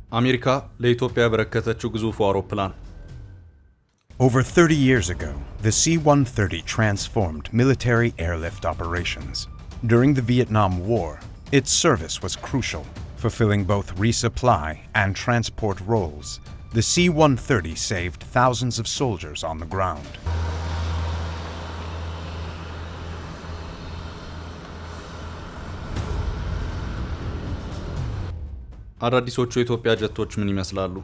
አሜሪካ ለኢትዮጵያ ያበረከተችው ግዙፍ አውሮፕላን። Over 30 years ago, the C-130 transformed military airlift operations. During the Vietnam War, its service was crucial, fulfilling both resupply and transport roles. The C-130 saved thousands of soldiers on the ground. አዳዲሶቹ የኢትዮጵያ ጀቶች ምን ይመስላሉ?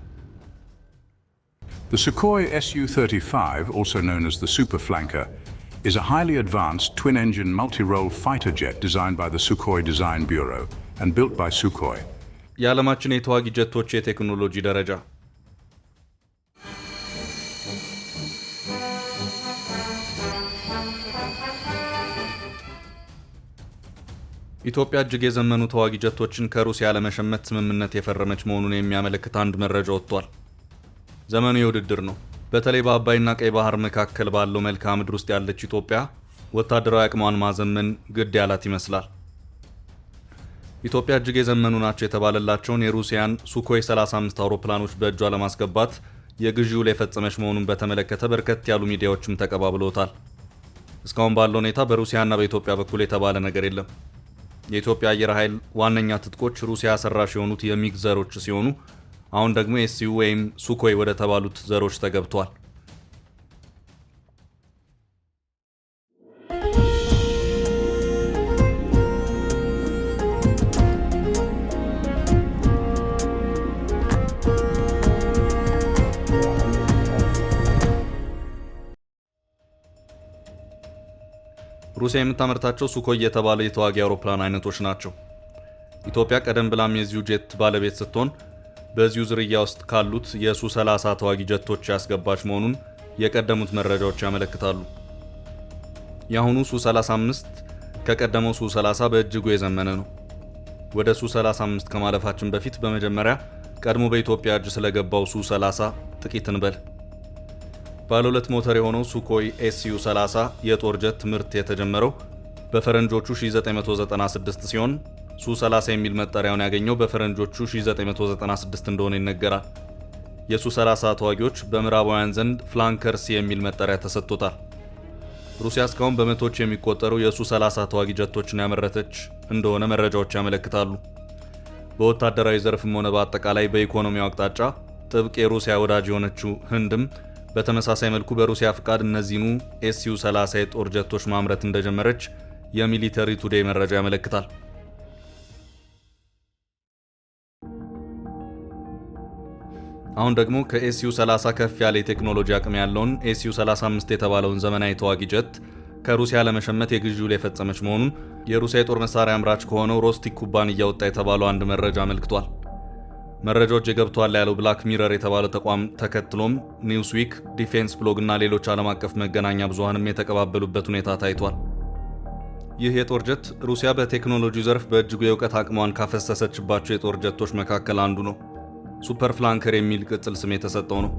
The Sukhoi Su-35, also known as the Super Flanker, is a highly advanced twin-engine multi-role fighter jet designed by the Sukhoi Design Bureau and built by Sukhoi. የዓለማችን የተዋጊ ጀቶች የቴክኖሎጂ ደረጃ። ኢትዮጵያ እጅግ የዘመኑ ተዋጊ ጀቶችን ከሩሲያ ለመሸመት ስምምነት የፈረመች መሆኑን የሚያመለክት አንድ መረጃ ወጥቷል። ዘመኑ የውድድር ነው። በተለይ በአባይና ቀይ ባህር መካከል ባለው መልክዓ ምድር ውስጥ ያለች ኢትዮጵያ ወታደራዊ አቅሟን ማዘመን ግድ ያላት ይመስላል። ኢትዮጵያ እጅግ የዘመኑ ናቸው የተባለላቸውን የሩሲያን ሱኮይ 35 አውሮፕላኖች በእጇ ለማስገባት የግዢ ውል የፈጸመች መሆኑን በተመለከተ በርከት ያሉ ሚዲያዎችም ተቀባብለውታል። እስካሁን ባለው ሁኔታ በሩሲያና በኢትዮጵያ በኩል የተባለ ነገር የለም። የኢትዮጵያ አየር ኃይል ዋነኛ ትጥቆች ሩሲያ ሰራሽ የሆኑት የሚግ ዘሮች ሲሆኑ አሁን ደግሞ ኤስዩ ወይም ሱኮይ ወደ ተባሉት ዘሮች ተገብቷል። ሩሲያ የምታመርታቸው ሱኮይ የተባለ የተዋጊ አውሮፕላን አይነቶች ናቸው። ኢትዮጵያ ቀደም ብላም የዚሁ ጄት ባለቤት ስትሆን በዚሁ ዝርያ ውስጥ ካሉት የሱ-30 ተዋጊ ጀቶች ያስገባች መሆኑን የቀደሙት መረጃዎች ያመለክታሉ። የአሁኑ ሱ-35 ከቀደመው ሱ-30 በእጅጉ የዘመነ ነው። ወደ ሱ-35 ከማለፋችን በፊት በመጀመሪያ ቀድሞ በኢትዮጵያ እጅ ስለገባው ሱ-30 ጥቂት እንበል። ባለ ሁለት ሞተር የሆነው ሱኮይ Su-30 የጦር ጀት ምርት የተጀመረው በፈረንጆቹ 1996 ሲሆን ሱ-30 የሚል መጠሪያውን ያገኘው በፈረንጆቹ 1996 እንደሆነ ይነገራል። የሱ-30 ተዋጊዎች በምዕራባውያን ዘንድ ፍላንከርስ የሚል መጠሪያ ተሰጥቶታል። ሩሲያ እስካሁን በመቶዎች የሚቆጠሩ የሱ-30 ተዋጊ ጀቶችን ያመረተች እንደሆነ መረጃዎች ያመለክታሉ። በወታደራዊ ዘርፍም ሆነ በአጠቃላይ በኢኮኖሚው አቅጣጫ ጥብቅ የሩሲያ ወዳጅ የሆነችው ህንድም በተመሳሳይ መልኩ በሩሲያ ፍቃድ እነዚህኑ Su-30 የጦር ጀቶች ማምረት እንደጀመረች የሚሊተሪ ቱዴይ መረጃ ያመለክታል። አሁን ደግሞ ከSu-30 ከፍ ያለ የቴክኖሎጂ አቅም ያለውን Su-35 የተባለውን ዘመናዊ ተዋጊ ጀት ከሩሲያ ለመሸመት የግዢ ውል የፈጸመች መሆኑን የሩሲያ የጦር መሳሪያ አምራች ከሆነው ሮስቲክ ኩባንያ ወጣ የተባለው አንድ መረጃ አመልክቷል። መረጃዎች የገብቷል ያለው ብላክ ሚረር የተባለ ተቋም ተከትሎም ኒውስዊክ፣ ዲፌንስ ብሎግ እና ሌሎች ዓለም አቀፍ መገናኛ ብዙሃንም የተቀባበሉበት ሁኔታ ታይቷል። ይህ የጦር ጀት ሩሲያ በቴክኖሎጂ ዘርፍ በእጅጉ የእውቀት አቅሟን ካፈሰሰችባቸው የጦር ጀቶች መካከል አንዱ ነው። ሱፐር ፍላንከር የሚል ቅጽል ስም የተሰጠው ነው።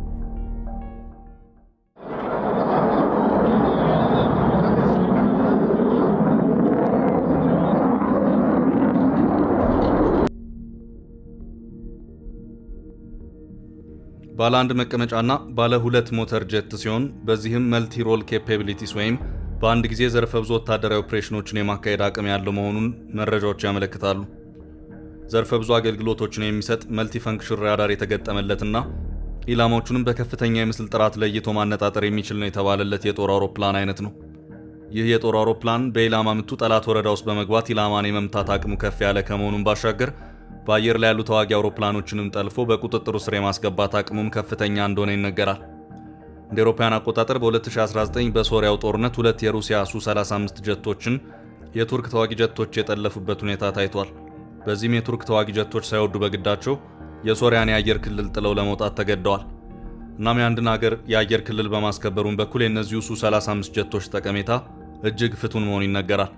ባለ አንድ መቀመጫና ባለ ሁለት ሞተር ጀት ሲሆን በዚህም መልቲ ሮል ኬፓቢሊቲስ ወይም በአንድ ጊዜ ዘርፈ ብዙ ወታደራዊ ኦፕሬሽኖችን የማካሄድ አቅም ያለው መሆኑን መረጃዎች ያመለክታሉ። ዘርፈ ብዙ አገልግሎቶችን የሚሰጥ መልቲ ፈንክሽን ራዳር የተገጠመለትና ኢላማዎቹንም በከፍተኛ የምስል ጥራት ለይቶ ማነጣጠር የሚችል ነው የተባለለት የጦር አውሮፕላን አይነት ነው። ይህ የጦር አውሮፕላን በኢላማ ምቱ ጠላት ወረዳ ውስጥ በመግባት ኢላማን የመምታት አቅሙ ከፍ ያለ ከመሆኑም ባሻገር በአየር ላይ ያሉ ተዋጊ አውሮፕላኖችንም ጠልፎ በቁጥጥሩ ስር የማስገባት አቅሙም ከፍተኛ እንደሆነ ይነገራል። እንደ አውሮፓውያን አቆጣጠር በ2019 በሶሪያው ጦርነት ሁለት የሩሲያ ሱ-35 ጀቶችን የቱርክ ተዋጊ ጀቶች የጠለፉበት ሁኔታ ታይቷል። በዚህም የቱርክ ተዋጊ ጀቶች ሳይወዱ በግዳቸው የሶሪያን የአየር ክልል ጥለው ለመውጣት ተገደዋል። እናም የአንድን ሀገር የአየር ክልል በማስከበሩም በኩል የእነዚሁ ሱ-35 ጀቶች ጠቀሜታ እጅግ ፍቱን መሆኑ ይነገራል።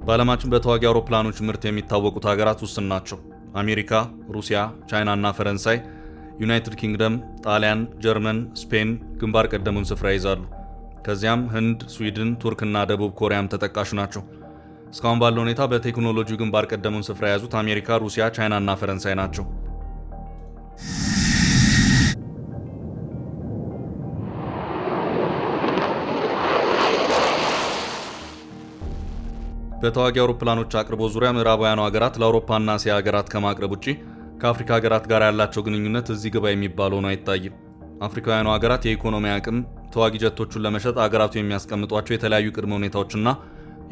በዓለማችን በተዋጊ አውሮፕላኖች ምርት የሚታወቁት ሀገራት ውስን ናቸው። አሜሪካ፣ ሩሲያ፣ ቻይና እና ፈረንሳይ፣ ዩናይትድ ኪንግደም፣ ጣሊያን፣ ጀርመን፣ ስፔን ግንባር ቀደሙን ስፍራ ይዛሉ። ከዚያም ህንድ፣ ስዊድን፣ ቱርክና ደቡብ ኮሪያም ተጠቃሽ ናቸው። እስካሁን ባለው ሁኔታ በቴክኖሎጂው ግንባር ቀደሙን ስፍራ የያዙት አሜሪካ፣ ሩሲያ፣ ቻይና እና ፈረንሳይ ናቸው። በተዋጊ አውሮፕላኖች አቅርቦት ዙሪያ ምዕራባውያኑ ሀገራት ለአውሮፓና እስያ ሀገራት ከማቅረብ ውጪ ከአፍሪካ ሀገራት ጋር ያላቸው ግንኙነት እዚህ ግባ የሚባል ሆኖ አይታይም። አፍሪካውያኑ ሀገራት የኢኮኖሚ አቅም፣ ተዋጊ ጀቶቹን ለመሸጥ ሀገራቱ የሚያስቀምጧቸው የተለያዩ ቅድመ ሁኔታዎችና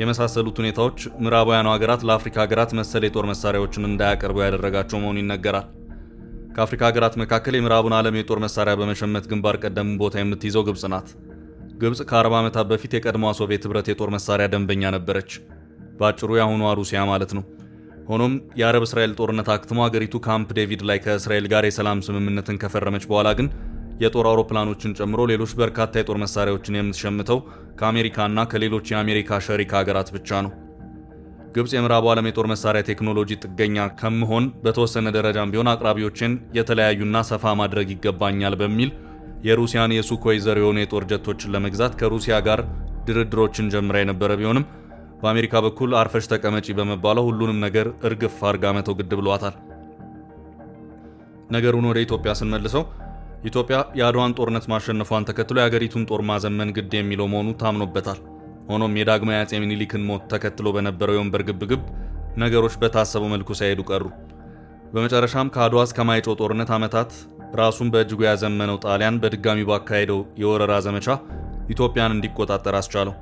የመሳሰሉት ሁኔታዎች ምዕራባውያኑ ሀገራት ለአፍሪካ ሀገራት መሰል የጦር መሳሪያዎችን እንዳያቀርቡ ያደረጋቸው መሆኑ ይነገራል። ከአፍሪካ ሀገራት መካከል የምዕራቡን ዓለም የጦር መሳሪያ በመሸመት ግንባር ቀደም ቦታ የምትይዘው ግብጽ ናት። ግብጽ ከ40 ዓመታት በፊት የቀድሞዋ ሶቪየት ኅብረት የጦር መሳሪያ ደንበኛ ነበረች። በአጭሩ የአሁኗ ሩሲያ ማለት ነው። ሆኖም የአረብ እስራኤል ጦርነት አክትሞ ሀገሪቱ ካምፕ ዴቪድ ላይ ከእስራኤል ጋር የሰላም ስምምነትን ከፈረመች በኋላ ግን የጦር አውሮፕላኖችን ጨምሮ ሌሎች በርካታ የጦር መሳሪያዎችን የምትሸምተው ከአሜሪካና ከሌሎች የአሜሪካ ሸሪክ ሀገራት ብቻ ነው። ግብጽ የምዕራቡ ዓለም የጦር መሳሪያ ቴክኖሎጂ ጥገኛ ከምሆን በተወሰነ ደረጃም ቢሆን አቅራቢዎችን የተለያዩና ሰፋ ማድረግ ይገባኛል በሚል የሩሲያን የሱኮይ ዘር የሆኑ የጦር ጀቶችን ለመግዛት ከሩሲያ ጋር ድርድሮችን ጀምራ የነበረ ቢሆንም በአሜሪካ በኩል አርፈሽ ተቀመጪ በመባለው ሁሉንም ነገር እርግፍ አርጋ መተው ግድ ብሏታል። ነገሩን ወደ ኢትዮጵያ ስንመልሰው ኢትዮጵያ የአድዋን ጦርነት ማሸነፏን ተከትሎ የሀገሪቱን ጦር ማዘመን ግድ የሚለው መሆኑ ታምኖበታል። ሆኖም የዳግማዊ አፄ ምኒልክን ሞት ተከትሎ በነበረው የወንበር ግብግብ ነገሮች በታሰበው መልኩ ሳይሄዱ ቀሩ። በመጨረሻም ከአድዋ እስከ ማይጨው ጦርነት ዓመታት ራሱን በእጅጉ ያዘመነው ጣሊያን በድጋሚ ባካሄደው የወረራ ዘመቻ ኢትዮጵያን እንዲቆጣጠር አስቻለው።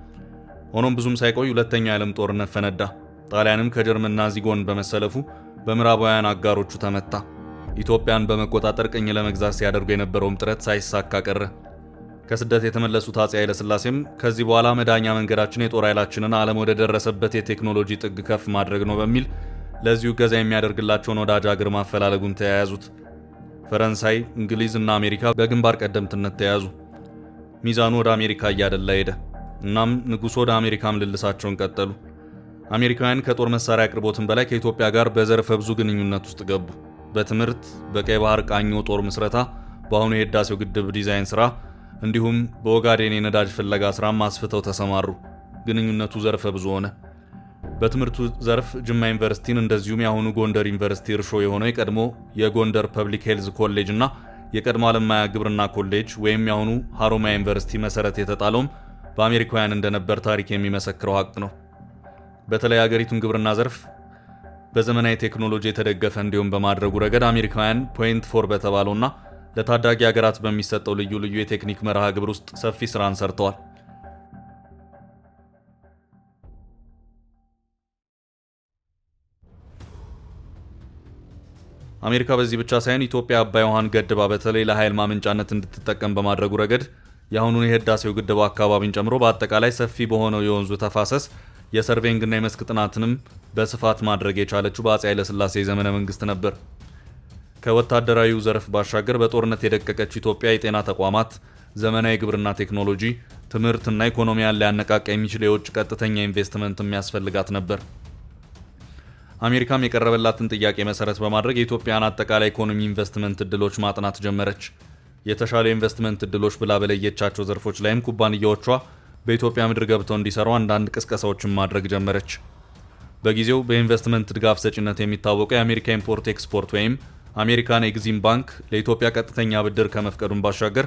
ሆኖም ብዙም ሳይቆይ ሁለተኛው የዓለም ጦርነት ፈነዳ። ጣሊያንም ከጀርመን ናዚ ጎን በመሰለፉ በምዕራባውያን አጋሮቹ ተመታ። ኢትዮጵያን በመቆጣጠር ቅኝ ለመግዛት ሲያደርጉ የነበረውም ጥረት ሳይሳካ ቀረ። ከስደት የተመለሱት አፄ ኃይለ ሥላሴም ከዚህ በኋላ መዳኛ መንገዳችን የጦር ኃይላችንን ዓለም ወደ ደረሰበት የቴክኖሎጂ ጥግ ከፍ ማድረግ ነው በሚል ለዚሁ ገዛ የሚያደርግላቸውን ወዳጅ አገር ማፈላለጉን ተያያዙት። ፈረንሳይ፣ እንግሊዝ እና አሜሪካ በግንባር ቀደምትነት ተያዙ። ሚዛኑ ወደ አሜሪካ እያደላ ሄደ። እናም ንጉሥ ወደ አሜሪካ ምልልሳቸውን ቀጠሉ። አሜሪካውያን ከጦር መሳሪያ አቅርቦትን በላይ ከኢትዮጵያ ጋር በዘርፈ ብዙ ግንኙነት ውስጥ ገቡ። በትምህርት፣ በቀይ ባህር ቃኞ ጦር ምስረታ፣ በአሁኑ የህዳሴው ግድብ ዲዛይን ስራ እንዲሁም በኦጋዴን የነዳጅ ፍለጋ ስራም አስፍተው ተሰማሩ። ግንኙነቱ ዘርፈ ብዙ ሆነ። በትምህርቱ ዘርፍ ጅማ ዩኒቨርሲቲን እንደዚሁም የአሁኑ ጎንደር ዩኒቨርሲቲ እርሾ የሆነው የቀድሞ የጎንደር ፐብሊክ ሄልዝ ኮሌጅ እና የቀድሞ አለማያ ግብርና ኮሌጅ ወይም የአሁኑ ሀሮማያ ዩኒቨርሲቲ መሰረት የተጣለውም በአሜሪካውያን እንደነበር ታሪክ የሚመሰክረው ሀቅ ነው። በተለይ ሀገሪቱን ግብርና ዘርፍ በዘመናዊ ቴክኖሎጂ የተደገፈ እንዲሁም በማድረጉ ረገድ አሜሪካውያን ፖይንት 4 በተባለውና ለታዳጊ ሀገራት በሚሰጠው ልዩ ልዩ የቴክኒክ መርሃ ግብር ውስጥ ሰፊ ስራን ሰርተዋል። አሜሪካ በዚህ ብቻ ሳይሆን ኢትዮጵያ አባይ ውሃን ገድባ በተለይ ለኃይል ማመንጫነት እንድትጠቀም በማድረጉ ረገድ የአሁኑን የህዳሴው ግድብ አካባቢን ጨምሮ በአጠቃላይ ሰፊ በሆነው የወንዙ ተፋሰስ የሰርቬይንግና የመስክ ጥናትንም በስፋት ማድረግ የቻለችው በአፄ ኃይለ ሥላሴ ዘመነ መንግስት ነበር። ከወታደራዊው ዘርፍ ባሻገር በጦርነት የደቀቀች ኢትዮጵያ የጤና ተቋማት፣ ዘመናዊ ግብርና ቴክኖሎጂ፣ ትምህርትና ኢኮኖሚያን ሊያነቃቃ የሚችል የውጭ ቀጥተኛ ኢንቨስትመንት የሚያስፈልጋት ነበር። አሜሪካም የቀረበላትን ጥያቄ መሰረት በማድረግ የኢትዮጵያን አጠቃላይ ኢኮኖሚ ኢንቨስትመንት እድሎች ማጥናት ጀመረች። የተሻለ ኢንቨስትመንት እድሎች ብላ በለየቻቸው ዘርፎች ላይም ኩባንያዎቿ በኢትዮጵያ ምድር ገብተው እንዲሰሩ አንዳንድ ቅስቀሳዎችን ማድረግ ጀመረች። በጊዜው በኢንቨስትመንት ድጋፍ ሰጪነት የሚታወቀው የአሜሪካ ኢምፖርት ኤክስፖርት ወይም አሜሪካን ኤግዚም ባንክ ለኢትዮጵያ ቀጥተኛ ብድር ከመፍቀዱን ባሻገር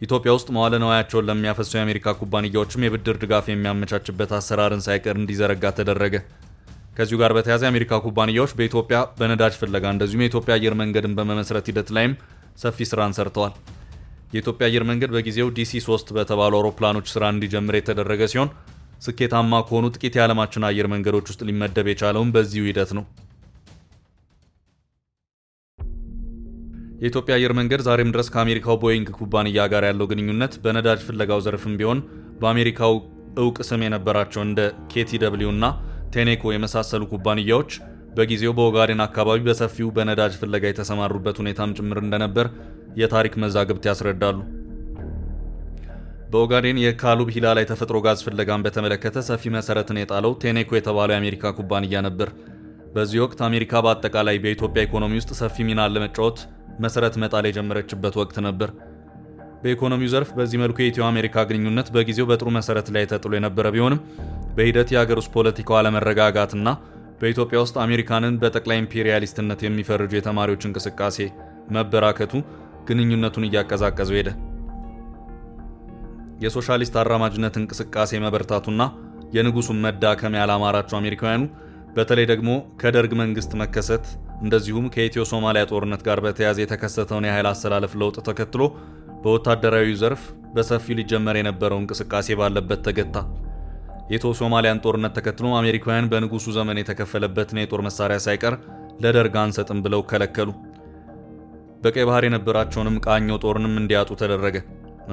ኢትዮጵያ ውስጥ መዋለ ንዋያቸውን ለሚያፈሱ የአሜሪካ ኩባንያዎችም የብድር ድጋፍ የሚያመቻችበት አሰራርን ሳይቀር እንዲዘረጋ ተደረገ። ከዚሁ ጋር በተያያዘ የአሜሪካ ኩባንያዎች በኢትዮጵያ በነዳጅ ፍለጋ እንደዚሁም የኢትዮጵያ አየር መንገድን በመመስረት ሂደት ላይም ሰፊ ስራን ሰርተዋል። የኢትዮጵያ አየር መንገድ በጊዜው DC-3 በተባሉ አውሮፕላኖች ስራ እንዲጀምር የተደረገ ሲሆን ስኬታማ ከሆኑ ጥቂት የዓለማችን አየር መንገዶች ውስጥ ሊመደብ የቻለውም በዚሁ ሂደት ነው። የኢትዮጵያ አየር መንገድ ዛሬም ድረስ ከአሜሪካው ቦይንግ ኩባንያ ጋር ያለው ግንኙነት በነዳጅ ፍለጋው ዘርፍም ቢሆን በአሜሪካው እውቅ ስም የነበራቸው እንደ KTW እና ቴኔኮ የመሳሰሉ ኩባንያዎች በጊዜው በኦጋዴን አካባቢ በሰፊው በነዳጅ ፍለጋ የተሰማሩበት ሁኔታም ጭምር እንደነበር የታሪክ መዛግብት ያስረዳሉ። በኦጋዴን የካሉብ ሂላላ የተፈጥሮ ጋዝ ፍለጋን በተመለከተ ሰፊ መሰረትን የጣለው ቴኔኮ የተባለው የአሜሪካ ኩባንያ ነበር። በዚህ ወቅት አሜሪካ በአጠቃላይ በኢትዮጵያ ኢኮኖሚ ውስጥ ሰፊ ሚና ለመጫወት መሰረት መጣል የጀመረችበት ወቅት ነበር። በኢኮኖሚው ዘርፍ በዚህ መልኩ የኢትዮ አሜሪካ ግንኙነት በጊዜው በጥሩ መሰረት ላይ ተጥሎ የነበረ ቢሆንም በሂደት የሀገር ውስጥ ፖለቲካው አለመረጋጋትና በኢትዮጵያ ውስጥ አሜሪካንን በጠቅላይ ኢምፔሪያሊስትነት የሚፈርጁ የተማሪዎች እንቅስቃሴ መበራከቱ ግንኙነቱን እያቀዛቀዘው ሄደ። የሶሻሊስት አራማጅነት እንቅስቃሴ መበርታቱና የንጉሱን መዳከም ያላማራቸው አሜሪካውያኑ በተለይ ደግሞ ከደርግ መንግስት መከሰት እንደዚሁም ከኢትዮ ሶማሊያ ጦርነት ጋር በተያያዘ የተከሰተውን የኃይል አሰላለፍ ለውጥ ተከትሎ በወታደራዊ ዘርፍ በሰፊው ሊጀመር የነበረው እንቅስቃሴ ባለበት ተገታ። የኢትዮ ሶማሊያን ጦርነት ተከትሎ አሜሪካውያን በንጉሱ ዘመን የተከፈለበትን የጦር መሳሪያ ሳይቀር ለደርግ አንሰጥም ብለው ከለከሉ። በቀይ ባህር የነበራቸውንም ቃኞ ጦርንም እንዲያጡ ተደረገ።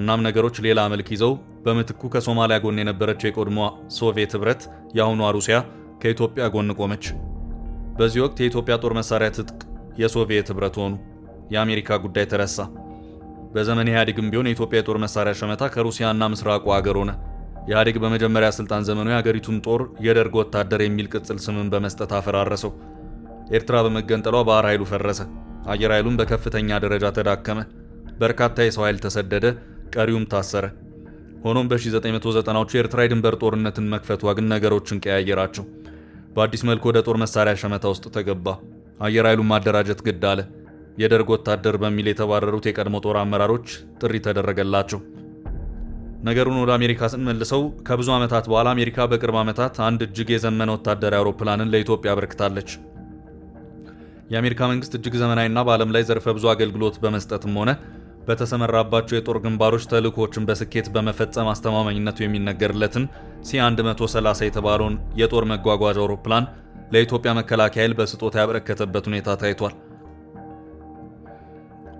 እናም ነገሮች ሌላ መልክ ይዘው በምትኩ ከሶማሊያ ጎን የነበረችው የቀድሞዋ ሶቪየት ህብረት የአሁኗ ሩሲያ ከኢትዮጵያ ጎን ቆመች። በዚህ ወቅት የኢትዮጵያ ጦር መሳሪያ ትጥቅ የሶቪየት ህብረት ሆኑ። የአሜሪካ ጉዳይ ተረሳ። በዘመን ኢህአዴግም ቢሆን የኢትዮጵያ የጦር መሳሪያ ሸመታ ከሩሲያና ምስራቁ ሀገር ሆነ። ኢህአዴግ በመጀመሪያ ስልጣን ዘመኑ የሀገሪቱን ጦር የደርግ ወታደር የሚል ቅጽል ስምን በመስጠት አፈራረሰው። ኤርትራ በመገንጠሏ ባህር ኃይሉ ፈረሰ። አየር ኃይሉም በከፍተኛ ደረጃ ተዳከመ። በርካታ የሰው ኃይል ተሰደደ፣ ቀሪውም ታሰረ። ሆኖም በ1990ዎቹ የኤርትራ የድንበር ጦርነትን መክፈቷ ግን ነገሮችን ቀያየራቸው። በአዲስ መልክ ወደ ጦር መሳሪያ ሸመታ ውስጥ ተገባ። አየር ኃይሉን ማደራጀት ግድ አለ። የደርግ ወታደር በሚል የተባረሩት የቀድሞ ጦር አመራሮች ጥሪ ተደረገላቸው። ነገሩን ወደ አሜሪካ ስንመልሰው ከብዙ ዓመታት በኋላ አሜሪካ በቅርብ ዓመታት አንድ እጅግ የዘመነ ወታደራዊ አውሮፕላንን ለኢትዮጵያ አበርክታለች። የአሜሪካ መንግስት እጅግ ዘመናዊና በዓለም ላይ ዘርፈ ብዙ አገልግሎት በመስጠትም ሆነ በተሰመራባቸው የጦር ግንባሮች ተልእኮችን በስኬት በመፈጸም አስተማማኝነቱ የሚነገርለትን C-130 የተባለውን የጦር መጓጓዣ አውሮፕላን ለኢትዮጵያ መከላከያ ኃይል በስጦታ ያበረከተበት ሁኔታ ታይቷል።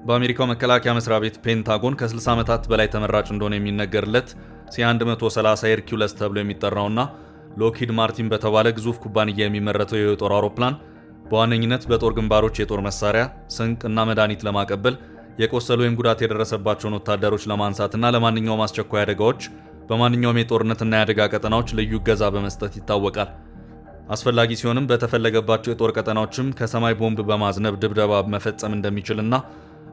በአሜሪካው መከላከያ መስሪያ ቤት ፔንታጎን ከ60 ዓመታት በላይ ተመራጭ እንደሆነ የሚነገርለት C-130 ሄርኩለስ ተብሎ የሚጠራውና ሎክሂድ ማርቲን በተባለ ግዙፍ ኩባንያ የሚመረተው የጦር አውሮፕላን በዋነኝነት በጦር ግንባሮች የጦር መሳሪያ፣ ስንቅ እና መድኃኒት ለማቀበል የቆሰሉ ወይም ጉዳት የደረሰባቸውን ወታደሮች ለማንሳትና ለማንኛውም አስቸኳይ አደጋዎች በማንኛውም የጦርነትና የአደጋ ቀጠናዎች ልዩ እገዛ በመስጠት ይታወቃል። አስፈላጊ ሲሆንም በተፈለገባቸው የጦር ቀጠናዎችም ከሰማይ ቦምብ በማዝነብ ድብደባ መፈጸም እንደሚችልና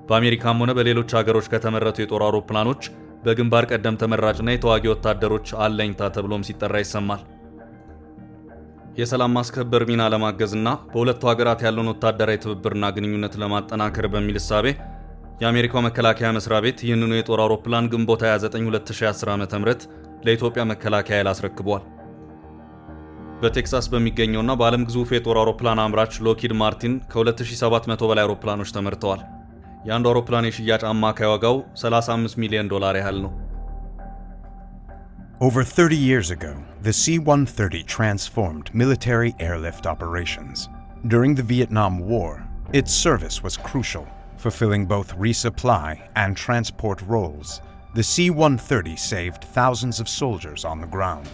በአሜሪካም ሆነ በሌሎች ሀገሮች ከተመረቱ የጦር አውሮፕላኖች በግንባር ቀደም ተመራጭና የተዋጊ ወታደሮች አለኝታ ተብሎም ሲጠራ ይሰማል። የሰላም ማስከበር ሚና ለማገዝና በሁለቱ ሀገራት ያለውን ወታደራዊ ትብብርና ግንኙነት ለማጠናከር በሚል እሳቤ የአሜሪካው መከላከያ መስሪያ ቤት ይህንኑ የጦር አውሮፕላን ግንቦት 29 2010 ዓ.ም ለኢትዮጵያ መከላከያ ኃይል አስረክቧል። በቴክሳስ በሚገኘውና በዓለም ግዙፍ የጦር አውሮፕላን አምራች ሎክሂድ ማርቲን ከ2700 በላይ አውሮፕላኖች ተመርተዋል። የአንዱ አውሮፕላን የሽያጭ አማካይ ዋጋው $35 ሚሊዮን ያህል ነው። Over 30 years ago, the C-130 transformed military airlift operations. During the Vietnam War, its service was crucial, fulfilling both resupply and transport roles. The C-130 saved thousands of soldiers on the ground.